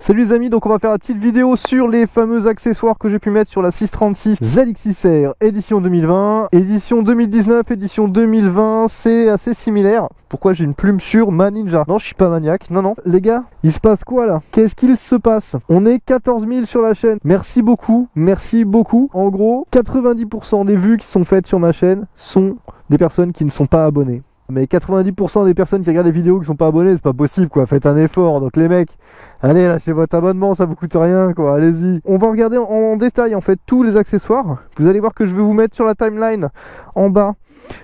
Salut les amis, donc on va faire la petite vidéo sur les fameux accessoires que j'ai pu mettre sur la 636 ZX6R édition 2020, édition 2019, édition 2020, c'est assez similaire. Pourquoi j'ai une plume sur ma Ninja? Non, je suis pas maniaque, non. Les gars, il se passe quoi là? Qu'est-ce qu'il se passe? On est 14 000 sur la chaîne, merci beaucoup. En gros, 90% des vues qui sont faites sur ma chaîne sont des personnes qui ne sont pas abonnées. Mais 90% des personnes qui regardent les vidéos qui sont pas abonnées, c'est pas possible quoi, faites un effort. Donc les mecs, allez lâchez votre abonnement, ça vous coûte rien quoi, allez-y. On va regarder en détail en fait tous les accessoires. Vous allez voir que je vais vous mettre sur la timeline en bas.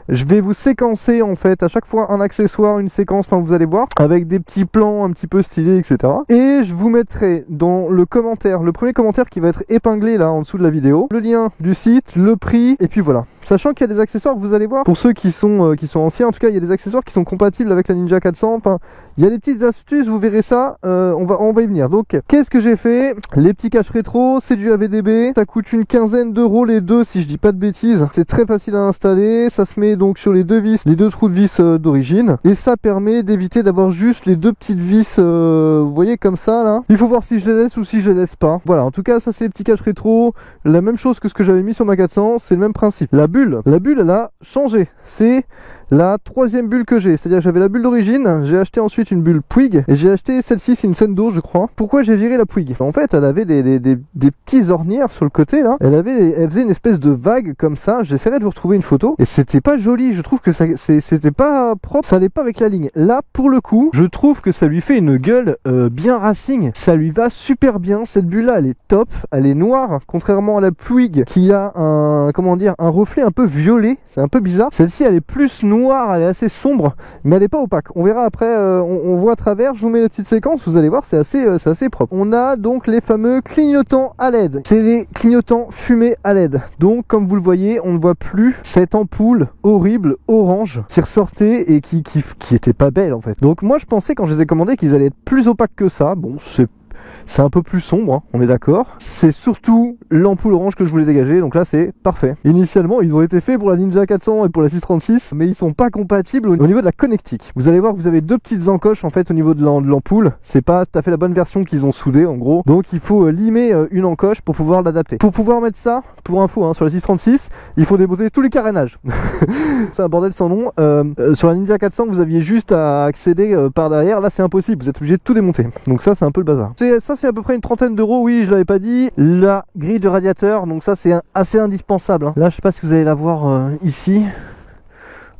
Je vais vous séquencer en fait à chaque fois un accessoire, une séquence, enfin vous allez voir, avec des petits plans un petit peu stylés, etc. Et je vous mettrai dans le commentaire, le premier commentaire qui va être épinglé là en dessous de la vidéo, le lien du site, le prix, et puis voilà. Sachant qu'il y a des accessoires, vous allez voir, pour ceux qui sont anciens, en tout cas il y a des accessoires qui sont compatibles avec la Ninja 400, enfin il y a des petites astuces, vous verrez ça, on va y venir. Donc qu'est-ce que j'ai fait? Les petits caches rétro, c'est du AVDB, ça coûte une quinzaine d'euros les deux si je dis pas de bêtises. C'est très facile à installer, ça se met donc sur les deux vis, les deux trous de vis d'origine, et ça permet d'éviter d'avoir juste les deux petites vis, vous voyez comme ça là. Il faut voir si je les laisse ou si je les laisse pas. Voilà, en tout cas ça c'est les petits caches rétro, la même chose que ce que j'avais mis sur ma 400, c'est le même principe. La bulle elle a changé, c'est la troisième bulle que j'ai, c'est-à-dire j'avais la bulle d'origine, j'ai acheté ensuite une bulle Puig, et j'ai acheté celle-ci, c'est une Sendo je crois. Pourquoi j'ai viré la Puig? En fait elle avait des petits ornières sur le côté là, elle faisait une espèce de vague comme ça, j'essaierai de vous retrouver une photo, et c'était pas joli, je trouve que c'était pas propre, ça allait pas avec la ligne. Là pour le coup, je trouve que ça lui fait une gueule bien racing, ça lui va super bien, cette bulle là elle est top, elle est noire, contrairement à la Puig qui a un reflet un peu violet, c'est un peu bizarre. Celle-ci elle est plus noire, elle est assez sombre, mais elle est pas opaque. On verra après, on voit à travers, je vous mets les petites séquences, vous allez voir, c'est assez propre. On a donc les fameux clignotants à LED, c'est les clignotants fumés à LED. Donc comme vous le voyez, on ne voit plus cette ampoule horrible orange qui ressortait et qui était pas belle en fait. Donc moi je pensais quand je les ai commandés qu'ils allaient être plus opaques que ça. Bon, c'est un peu plus sombre, hein, on est d'accord. C'est surtout l'ampoule orange que je voulais dégager, donc là c'est parfait. Initialement, ils ont été faits pour la Ninja 400 et pour la 636, mais ils sont pas compatibles au niveau de la connectique. Vous allez voir que vous avez deux petites encoches en fait au niveau de l'ampoule. C'est pas tout à fait la bonne version qu'ils ont soudée en gros. Donc il faut limer une encoche pour pouvoir l'adapter. Pour pouvoir mettre ça, pour info, hein, sur la 636, il faut démonter tous les carénages. C'est un bordel sans nom. Sur la Ninja 400, vous aviez juste à accéder par derrière. Là c'est impossible, vous êtes obligé de tout démonter. Donc ça c'est un peu le bazar. Ça c'est à peu près une trentaine d'euros, oui je l'avais pas dit. La grille de radiateur, donc ça c'est assez indispensable, hein. Là je sais pas si vous allez la voir ici.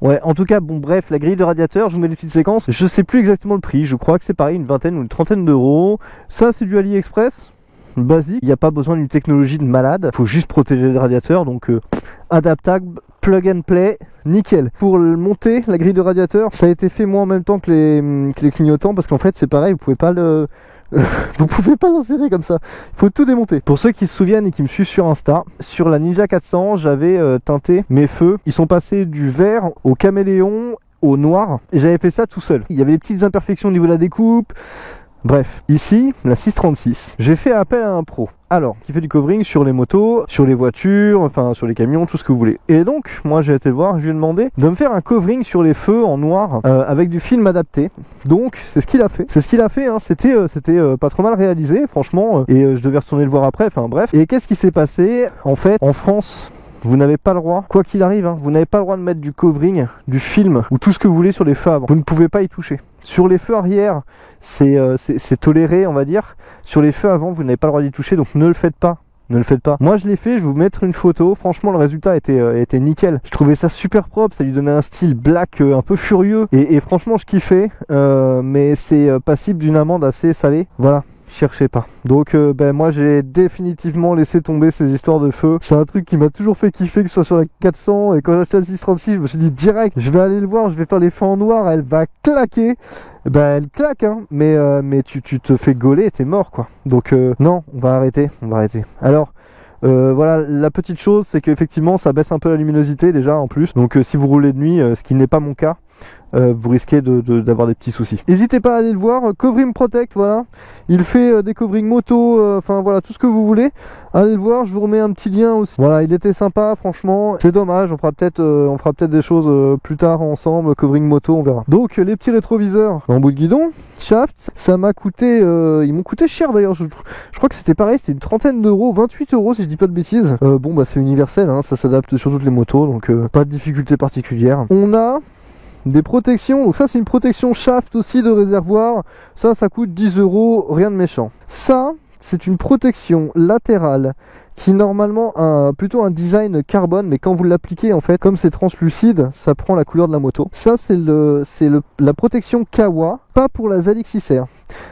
Ouais, en tout cas, bon bref, la grille de radiateur, je vous mets des petites séquences. Je sais plus exactement le prix, je crois que c'est pareil, une vingtaine ou une trentaine d'euros. Ça c'est du AliExpress, basique, il n'y a pas besoin d'une technologie de malade, faut juste protéger le radiateur, donc adaptable, plug and play, nickel. Pour monter la grille de radiateur, ça a été fait moi en même temps que les clignotants, parce qu'en fait c'est pareil, vous pouvez pas l'insérer comme ça, il faut tout démonter. Pour ceux qui se souviennent et qui me suivent sur Insta, sur la Ninja 400 j'avais teinté mes feux, ils sont passés du vert au caméléon au noir, et j'avais fait ça tout seul. Il y avait des petites imperfections au niveau de la découpe. Bref, ici, la 636, j'ai fait appel à un pro. Alors, qui fait du covering sur les motos, sur les voitures, enfin sur les camions, tout ce que vous voulez. Et donc, moi j'ai été le voir, je lui ai demandé de me faire un covering sur les feux en noir avec du film adapté. Donc, c'est ce qu'il a fait. C'est ce qu'il a fait, hein. C'était pas trop mal réalisé, franchement. Et je devais retourner le voir après, enfin bref. Et qu'est-ce qui s'est passé? En fait, en France, vous n'avez pas le droit, quoi qu'il arrive, hein, vous n'avez pas le droit de mettre du covering, du film ou tout ce que vous voulez sur les feux avant. Vous ne pouvez pas y toucher. Sur les feux arrière, c'est toléré, on va dire. Sur les feux avant, vous n'avez pas le droit d'y toucher, donc ne le faites pas. Ne le faites pas. Moi je l'ai fait, je vais vous mettre une photo. Franchement le résultat était nickel. Je trouvais ça super propre, ça lui donnait un style black un peu furieux. Et franchement je kiffais. Mais c'est passible d'une amende assez salée. Voilà. Cherchez pas. Donc moi j'ai définitivement laissé tomber ces histoires de feu. C'est un truc qui m'a toujours fait kiffer, que ce soit sur la 400, et quand j'ai acheté la 636 je me suis dit direct je vais aller le voir, je vais faire les feux en noir, elle va claquer. Elle claque hein, mais tu te fais gauler, t'es mort quoi. Donc non, on va arrêter. Alors voilà, la petite chose c'est qu'effectivement ça baisse un peu la luminosité déjà en plus, donc si vous roulez de nuit, ce qui n'est pas mon cas, vous risquez d'avoir des petits soucis. N'hésitez pas à aller le voir, Covrim Protect, voilà. Il fait des coverings moto, enfin voilà, tout ce que vous voulez. Allez le voir, je vous remets un petit lien aussi. Voilà, il était sympa, franchement. C'est dommage, on fera peut-être des choses plus tard ensemble, covering moto, on verra. Donc les petits rétroviseurs en bout de guidon, Shaft, ça m'a coûté, ils m'ont coûté cher d'ailleurs. Je crois que c'était pareil, c'était une trentaine d'euros, 28 euros si je dis pas de bêtises. Bon bah c'est universel, hein, ça s'adapte sur toutes les motos, donc pas de difficulté particulière. On a des protections, donc ça c'est une protection Shaft aussi de réservoir, ça coûte 10 euros, rien de méchant. Ça c'est une protection latérale qui normalement a plutôt un design carbone, mais quand vous l'appliquez en fait, comme c'est translucide, ça prend la couleur de la moto. Ça c'est la protection Kawa, pas pour la ZX6R,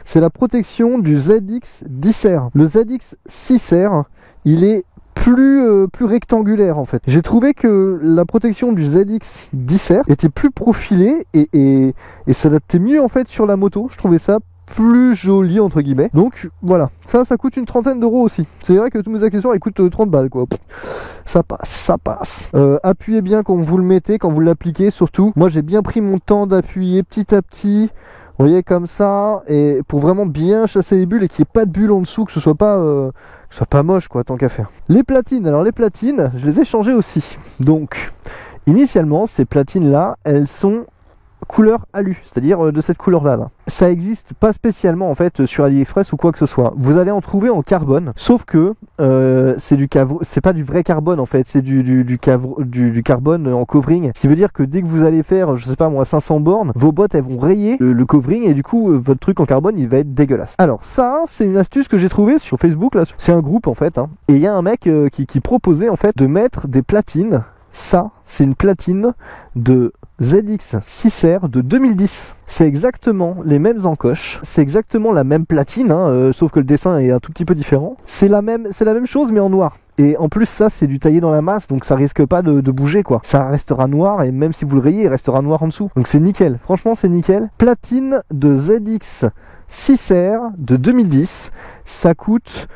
c'est la protection du ZX10R. Le ZX6R, il est plus rectangulaire en fait. J'ai trouvé que la protection du ZX10R était plus profilée et s'adaptait mieux en fait sur la moto. Je trouvais ça plus joli entre guillemets. Donc voilà, ça coûte une trentaine d'euros aussi. C'est vrai que tous mes accessoires ils coûtent 30 balles quoi. Ça passe. Appuyez bien quand vous le mettez, quand vous l'appliquez surtout. Moi j'ai bien pris mon temps d'appuyer petit à petit. Vous voyez comme ça, et pour vraiment bien chasser les bulles et qu'il n'y ait pas de bulles en dessous, que ce soit pas moche quoi, tant qu'à faire. Les platines, alors les platines, je les ai changées aussi. Donc, initialement, ces platines là, elles sont couleur alu, c'est-à-dire de cette couleur là. Ça existe pas spécialement en fait sur AliExpress ou quoi que ce soit. Vous allez en trouver en carbone, sauf que c'est pas du vrai carbone en fait, c'est du carbone en covering. Ce qui veut dire que dès que vous allez faire, je sais pas moi, 500 bornes, vos bottes elles vont rayer le covering et du coup votre truc en carbone il va être dégueulasse. Alors ça c'est une astuce que j'ai trouvée sur Facebook là, c'est un groupe en fait, hein. Et il y a un mec qui proposait en fait de mettre des platines. Ça c'est une platine de ZX6R de 2010. C'est exactement les mêmes encoches, c'est exactement la même platine, hein, sauf que le dessin est un tout petit peu différent. C'est la même chose mais en noir. Et en plus ça c'est du taillé dans la masse, donc ça risque pas de bouger quoi. Ça restera noir et même si vous le rayez il restera noir en dessous. Donc c'est nickel, franchement c'est nickel. Platine de ZX6R de 2010, ça coûte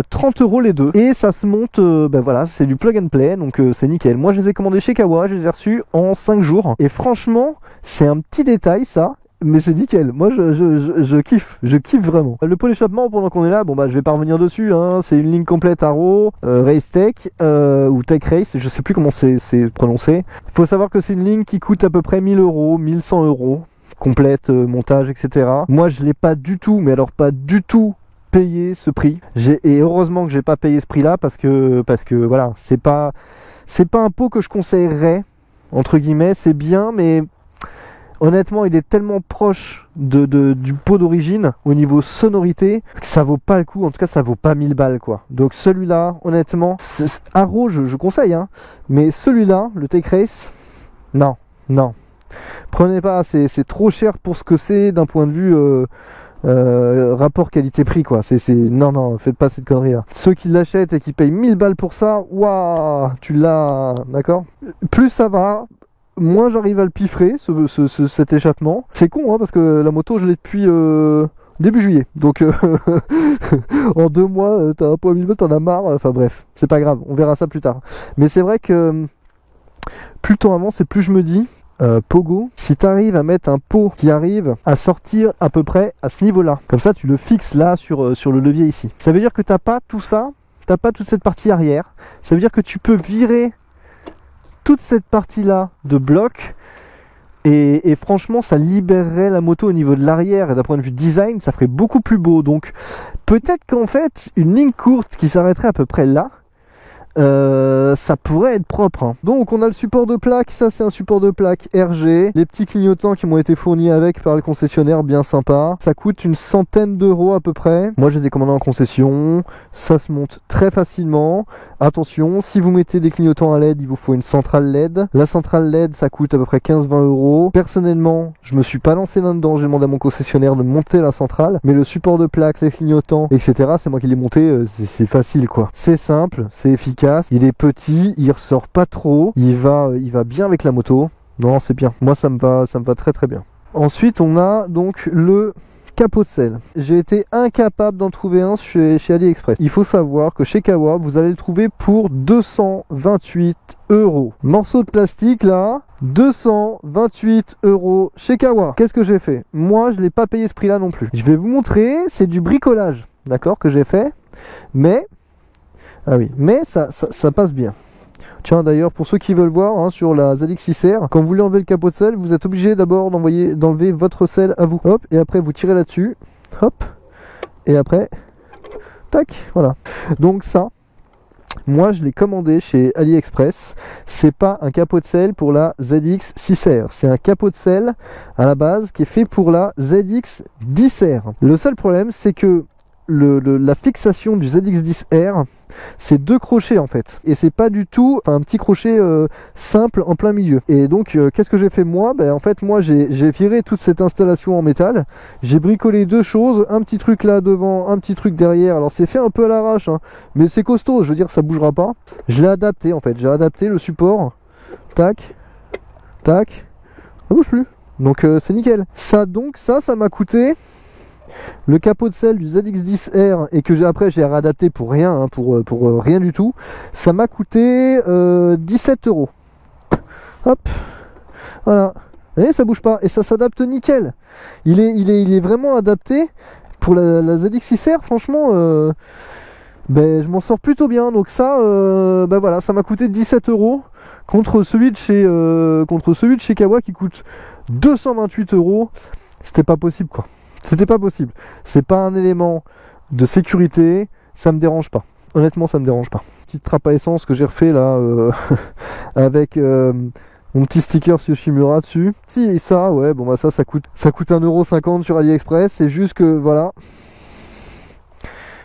30 euros les deux et ça se monte, ben voilà, c'est du plug and play donc c'est nickel. Moi je les ai commandés chez Kawa, je les ai reçus en 5 jours et franchement c'est un petit détail ça, mais c'est nickel. Moi je kiffe vraiment. Le pot d'échappement pendant qu'on est là, bon bah je vais pas revenir dessus, hein. C'est une ligne complète Arrow, Race Tech ou Tech Race, je sais plus comment c'est prononcé. Il faut savoir que c'est une ligne qui coûte à peu près 1000 euros, 1100 euros complète, montage etc. Moi je l'ai pas du tout, mais alors pas du tout payer ce prix, et heureusement que j'ai pas payé ce prix là parce que voilà, c'est pas un pot que je conseillerais entre guillemets. C'est bien mais honnêtement il est tellement proche du pot d'origine au niveau sonorité que ça vaut pas le coup. En tout cas ça vaut pas 1000 balles quoi. Donc celui-là honnêtement, Arrow je conseille hein, mais celui-là le Tech Race non prenez pas, c'est trop cher pour ce que c'est d'un point de vue rapport qualité-prix quoi. Non, faites pas cette connerie là. Ceux qui l'achètent et qui payent 1000 balles pour ça, waouh, tu l'as, d'accord. Plus ça va, moins j'arrive à le piffrer cet échappement. C'est con hein, parce que la moto je l'ai depuis début juillet, donc en 2 mois t'as un pot à 1000 balles, t'en as marre, enfin bref, c'est pas grave, on verra ça plus tard. Mais c'est vrai que plus le temps avance et plus je me dis Pogo, si tu arrives à mettre un pot qui arrive à sortir à peu près à ce niveau là, comme ça tu le fixes là sur le levier ici, ça veut dire que t'as pas tout ça, t'as pas toute cette partie arrière, ça veut dire que tu peux virer toute cette partie là de bloc et franchement ça libérerait la moto au niveau de l'arrière et d'un point de vue design ça ferait beaucoup plus beau. Donc peut-être qu'en fait une ligne courte qui s'arrêterait à peu près là, ça pourrait être propre hein. Donc on a le support de plaque, ça c'est un support de plaque RG, les petits clignotants qui m'ont été fournis avec par le concessionnaire, bien sympa. Ça coûte une centaine d'euros à peu près. Moi je les ai commandés en concession, ça se monte très facilement. Attention, si vous mettez des clignotants à LED, il vous faut une centrale LED. La centrale LED ça coûte à peu près 15-20 euros. Personnellement je me suis pas lancé là-dedans, j'ai demandé à mon concessionnaire de monter la centrale, mais le support de plaque, les clignotants etc, c'est moi qui l'ai monté, c'est facile quoi. C'est simple, c'est efficace. Il est petit, il ressort pas trop, il va bien avec la moto. Non, c'est bien. Moi, ça me va très très bien. Ensuite, on a donc le capot de selle. J'ai été incapable d'en trouver un chez AliExpress. Il faut savoir que chez Kawa, vous allez le trouver pour 228 €. Morceau de plastique là, 228 € chez Kawa. Qu'est-ce que j'ai fait? Moi, je l'ai pas payé ce prix-là non plus. Je vais vous montrer, c'est du bricolage, d'accord, que j'ai fait. Mais, ah oui, mais ça passe bien. Tiens, d'ailleurs, pour ceux qui veulent voir, hein, sur la ZX6R, quand vous voulez enlever le capot de selle, vous êtes obligé d'abord d'enlever votre selle à vous. Hop, et après vous tirez là-dessus. Hop, et après, tac, voilà. Donc ça, moi je l'ai commandé chez AliExpress. C'est pas un capot de selle pour la ZX6R. C'est un capot de selle à la base qui est fait pour la ZX10R. Le seul problème, c'est que la fixation du ZX10R, c'est 2 crochets en fait, et c'est pas du tout un petit crochet simple en plein milieu. Et donc qu'est-ce que j'ai fait moi? En fait moi j'ai viré toute cette installation en métal, j'ai bricolé 2 choses, un petit truc là devant, un petit truc derrière. Alors c'est fait un peu à l'arrache, hein, mais c'est costaud, je veux dire, ça bougera pas. Je l'ai adapté en fait, j'ai adapté le support, tac tac, ça bouge plus, donc c'est nickel. Ça m'a coûté, le capot de selle du ZX10R, et que j'ai réadapté pour rien, hein, pour rien du tout, ça m'a coûté 17 €. Hop, voilà, et ça bouge pas, et ça s'adapte nickel. Il est vraiment adapté pour la ZX6R, franchement, je m'en sors plutôt bien. Donc ça, voilà, ça m'a coûté 17 € contre celui de chez Kawa qui coûte 228 €. C'était pas possible quoi. C'était pas possible. C'est pas un élément de sécurité, ça me dérange pas. Honnêtement, ça me dérange pas. Petite trappe à essence que j'ai refait là avec mon petit sticker Yoshimura dessus. Si ça, ouais, bon bah ça coûte 1,50 € sur AliExpress. C'est juste que voilà,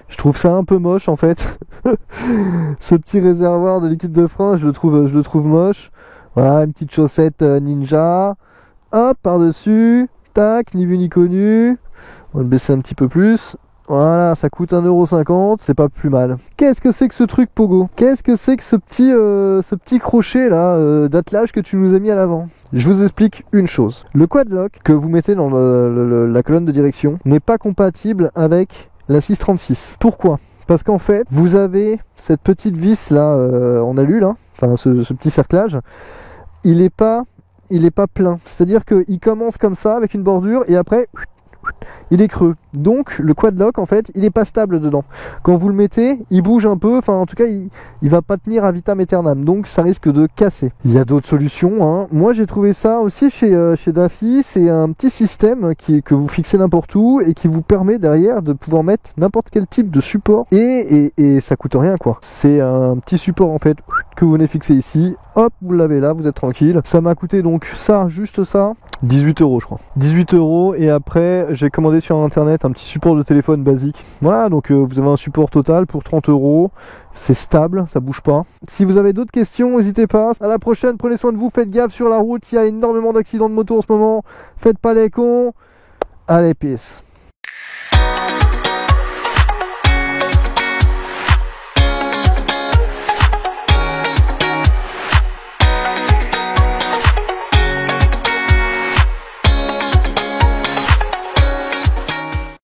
je trouve ça un peu moche en fait. Ce petit réservoir de liquide de frein, je le trouve moche. Voilà, une petite chaussette ninja. Hop, par-dessus. Tac, ni vu ni connu. On va le baisser un petit peu plus. Voilà, ça coûte 1,50 €, c'est pas plus mal. Qu'est-ce que c'est que ce truc Pogo? Qu'est-ce que c'est que ce petit crochet là d'attelage que tu nous as mis à l'avant? Je vous explique une chose. Le quad lock que vous mettez dans la colonne de direction n'est pas compatible avec la 636. Pourquoi? Parce qu'en fait, vous avez cette petite vis là en alu là, enfin ce petit cerclage, il est pas plein. C'est-à-dire qu'il commence comme ça avec une bordure et après il est creux. Donc le quad lock en fait il est pas stable dedans. Quand vous le mettez, il bouge un peu, enfin en tout cas il va pas tenir à vitam aeternam, donc ça risque de casser. Il y a d'autres solutions, hein. Moi j'ai trouvé ça aussi chez Daffy. C'est un petit système que vous fixez n'importe où et qui vous permet derrière de pouvoir mettre n'importe quel type de support et ça coûte rien quoi. C'est un petit support en fait que vous venez fixer ici, hop, vous l'avez là, vous êtes tranquille. Ça m'a coûté donc ça, juste ça, 18 € je crois. 18 €, et après j'ai commandé sur internet un petit support de téléphone basique. Voilà, donc vous avez un support total pour 30 €. C'est stable, ça bouge pas. Si vous avez d'autres questions, n'hésitez pas. À la prochaine, prenez soin de vous, faites gaffe sur la route, il y a énormément d'accidents de moto en ce moment. Faites pas les cons. Allez, peace.